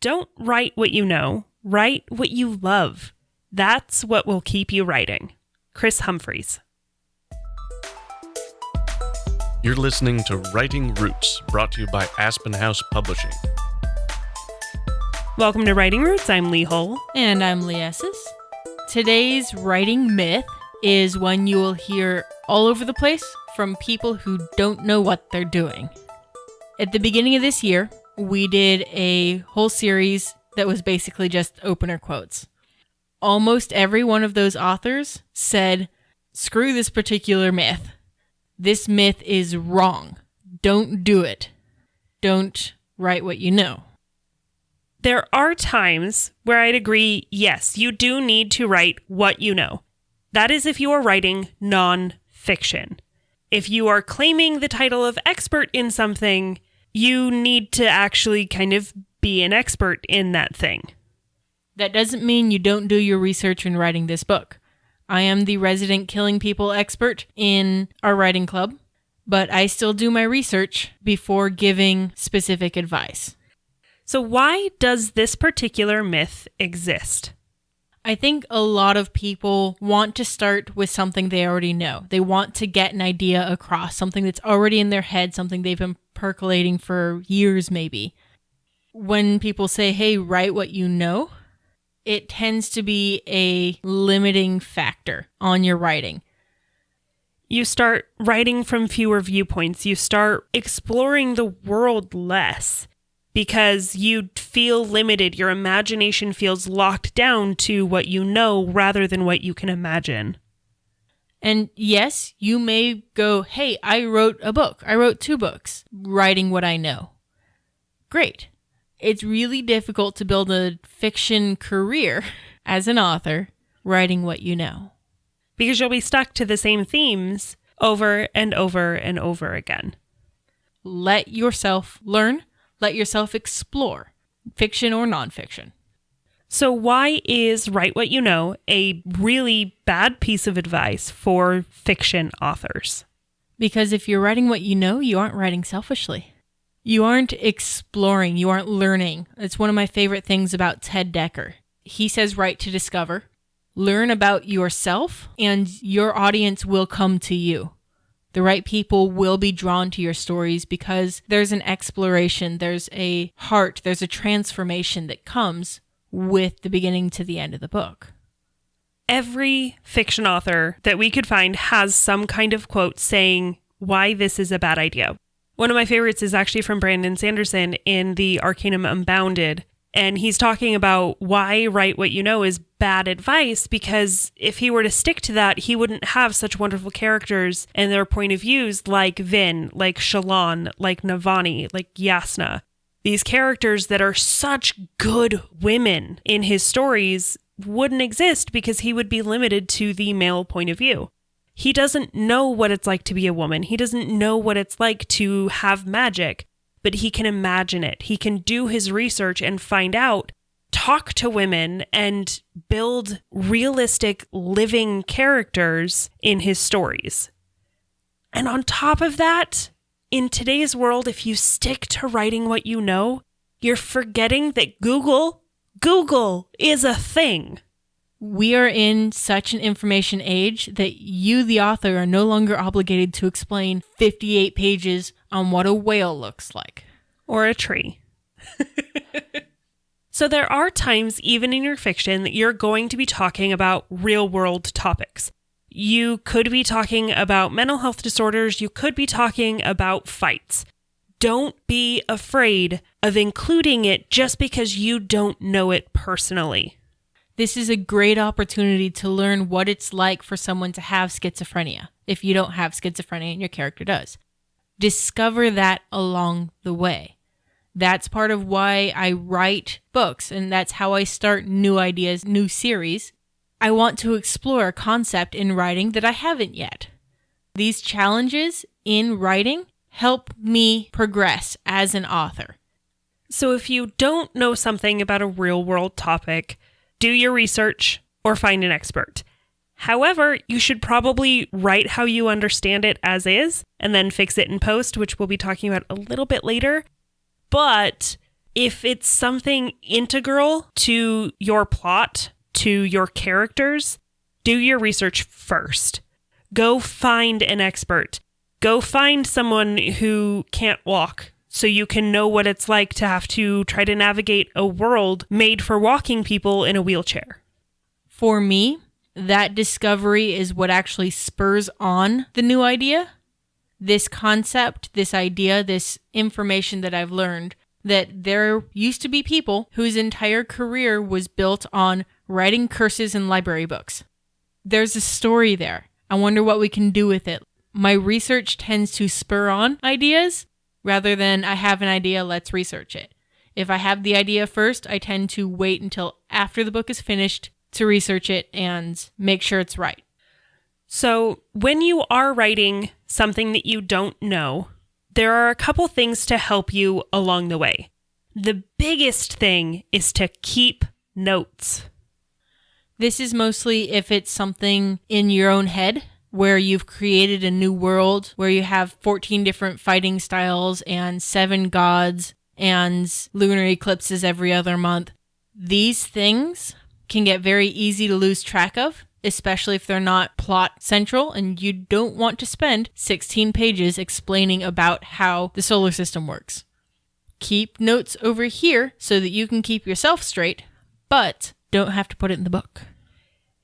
Don't write what you know, write what you love. That's what will keep you writing. Chris Humphreys. You're listening to Writing Roots, brought to you by Aspen House Publishing. Welcome to Writing Roots. I'm Leigh Hull. And I'm Leigh Esses. Today's writing myth is one you will hear all over the place from people who don't know what they're doing. At the beginning of this year, we did a whole series that was basically just opener quotes. Almost every one of those authors said, screw this particular myth. This myth is wrong. Don't do it. Don't write what you know. There are times where I'd agree, yes, you do need to write what you know. That is if you are writing non-fiction. If you are claiming the title of expert in something, you need to actually kind of be an expert in that thing. That doesn't mean you don't do your research when writing this book. I am the resident killing people expert in our writing club, but I still do my research before giving specific advice. So why does this particular myth exist? I think a lot of people want to start with something they already know. They want to get an idea across, something that's already in their head, something they've been percolating for years maybe. When people say, hey, write what you know, it tends to be a limiting factor on your writing. You start writing from fewer viewpoints. You start exploring the world less because you feel limited. Your imagination feels locked down to what you know rather than what you can imagine. And yes, you may go, hey, I wrote a book. I wrote 2 books, writing what I know. Great. It's really difficult to build a fiction career as an author writing what you know. Because you'll be stuck to the same themes over and over and over again. Let yourself learn. Let yourself explore, fiction or nonfiction. So why is write what you know a really bad piece of advice for fiction authors? Because if you're writing what you know, you aren't writing selfishly. You aren't exploring, you aren't learning. It's one of my favorite things about Ted Dekker. He says write to discover. Learn about yourself and your audience will come to you. The right people will be drawn to your stories because there's an exploration, there's a heart, there's a transformation that comes with the beginning to the end of the book. Every fiction author that we could find has some kind of quote saying why this is a bad idea. One of my favorites is actually from Brandon Sanderson in the Arcanum Unbounded. And he's talking about why write what you know is bad advice, because if he were to stick to that, he wouldn't have such wonderful characters and their point of views like Vin, like Shallan, like Navani, like Yasna. These characters that are such good women in his stories wouldn't exist because he would be limited to the male point of view. He doesn't know what it's like to be a woman. He doesn't know what it's like to have magic. But he can imagine it. He can do his research and find out, talk to women, and build realistic living characters in his stories. And on top of that, in today's world, if you stick to writing what you know, you're forgetting that Google is a thing. We are in such an information age that you, the author, are no longer obligated to explain 58 pages on what a whale looks like. Or a tree. So there are times, even in your fiction, that you're going to be talking about real-world topics. You could be talking about mental health disorders. You could be talking about fights. Don't be afraid of including it just because you don't know it personally. This is a great opportunity to learn what it's like for someone to have schizophrenia, if you don't have schizophrenia and your character does. Discover that along the way. That's part of why I write books, and that's how I start new ideas, new series. I want to explore a concept in writing that I haven't yet. These challenges in writing help me progress as an author. So if you don't know something about a real-world topic, do your research or find an expert. However, you should probably write how you understand it as is and then fix it in post, which we'll be talking about a little bit later. But If it's something integral to your plot, to your characters, do your research first. Go find an expert. Go find someone who can't walk so you can know what it's like to have to try to navigate a world made for walking people in a wheelchair. For me, that discovery is what actually spurs on the new idea. This concept, this idea, this information that I've learned, that there used to be people whose entire career was built on writing curses in library books. There's a story there. I wonder what we can do with it. My research tends to spur on ideas rather than I have an idea, let's research it. If I have the idea first, I tend to wait until after the book is finished to research it and make sure it's right. So when you are writing something that you don't know, there are a couple things to help you along the way. The biggest thing is to keep notes. This is mostly if it's something in your own head where you've created a new world, where you have 14 different fighting styles and 7 gods and lunar eclipses every other month. These things can get very easy to lose track of, especially if they're not plot central and you don't want to spend 16 pages explaining about how the solar system works. Keep notes over here so that you can keep yourself straight, but don't have to put it in the book.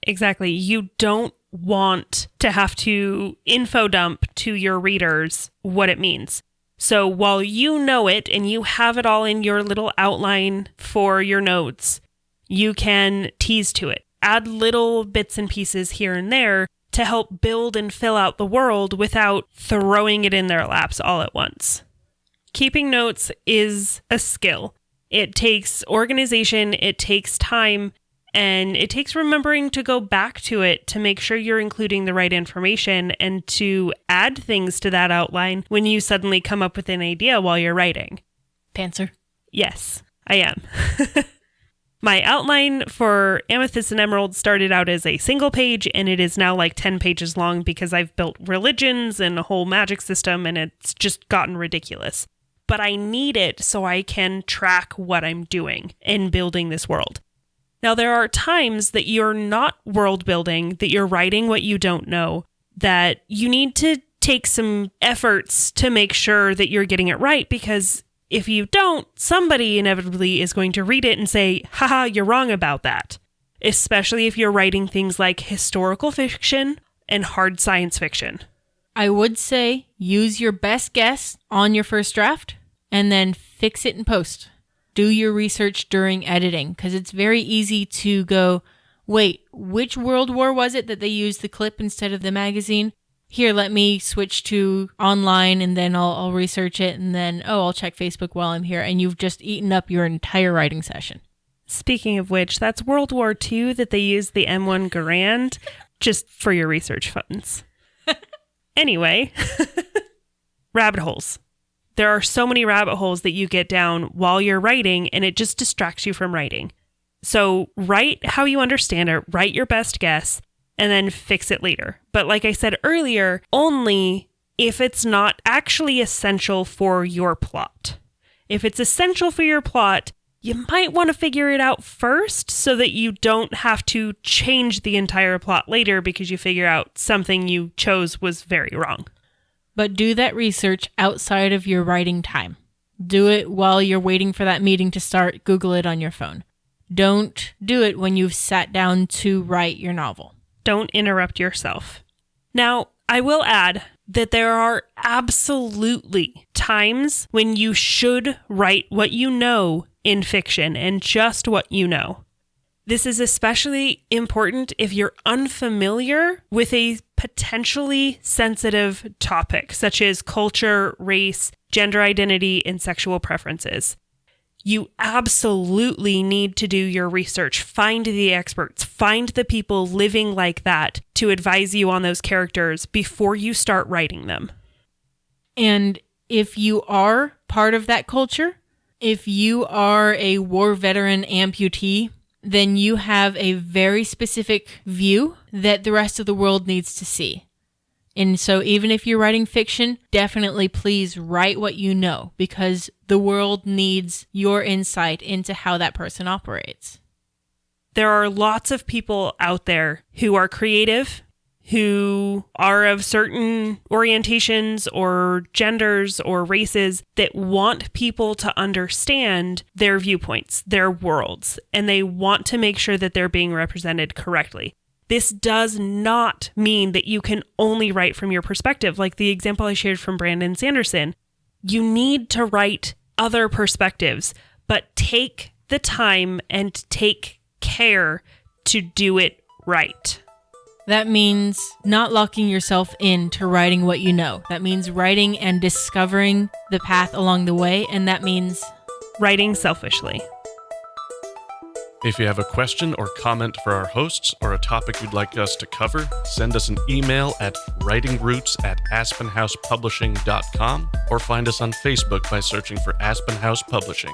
Exactly. You don't want to have to info dump to your readers what it means. So while you know it and you have it all in your little outline for your notes, you can tease to it. Add little bits and pieces here and there to help build and fill out the world without throwing it in their laps all at once. Keeping notes is a skill. It takes organization, it takes time, and it takes remembering to go back to it to make sure you're including the right information and to add things to that outline when you suddenly come up with an idea while you're writing. Pantser. Yes, I am. My outline for Amethyst and Emerald started out as a single page, and it is now like 10 pages long because I've built religions and a whole magic system, and it's just gotten ridiculous. But I need it so I can track what I'm doing in building this world. Now, there are times that you're not world building, that you're writing what you don't know, that you need to take some efforts to make sure that you're getting it right, because if you don't, somebody inevitably is going to read it and say, haha, you're wrong about that. Especially if you're writing things like historical fiction and hard science fiction. I would say use your best guess on your first draft and then fix it in post. Do your research during editing, because it's very easy to go, wait, which World War was it that they used the clip instead of the magazine? Here, let me switch to online and then I'll research it and then, I'll check Facebook while I'm here. And you've just eaten up your entire writing session. Speaking of which, that's World War II that they used the M1 Garand just for your research funds. Anyway, rabbit holes. There are so many rabbit holes that you get down while you're writing, and it just distracts you from writing. So write how you understand it, write your best guess, and then fix it later. But like I said earlier, only if it's not actually essential for your plot. If it's essential for your plot, you might want to figure it out first so that you don't have to change the entire plot later because you figure out something you chose was very wrong. But do that research outside of your writing time. Do it while you're waiting for that meeting to start. Google it on your phone. Don't do it when you've sat down to write your novel. Don't interrupt yourself. Now, I will add that there are absolutely times when you should write what you know in fiction and just what you know. This is especially important if you're unfamiliar with a potentially sensitive topic, such as culture, race, gender identity, and sexual preferences. You absolutely need to do your research. Find the experts. Find the people living like that to advise you on those characters before you start writing them. And if you are part of that culture, if you are a war veteran amputee, then you have a very specific view that the rest of the world needs to see. And so even if you're writing fiction, definitely please write what you know, because the world needs your insight into how that person operates. There are lots of people out there who are creative, who are of certain orientations or genders or races that want people to understand their viewpoints, their worlds, and they want to make sure that they're being represented correctly. This does not mean that you can only write from your perspective. Like the example I shared from Brandon Sanderson, you need to write other perspectives, but take the time and take care to do it right. That means not locking yourself into writing what you know. That means writing and discovering the path along the way, and that means writing selfishly. If you have a question or comment for our hosts or a topic you'd like us to cover, send us an email at writingroots@aspenhousepublishing.com or find us on Facebook by searching for Aspen House Publishing.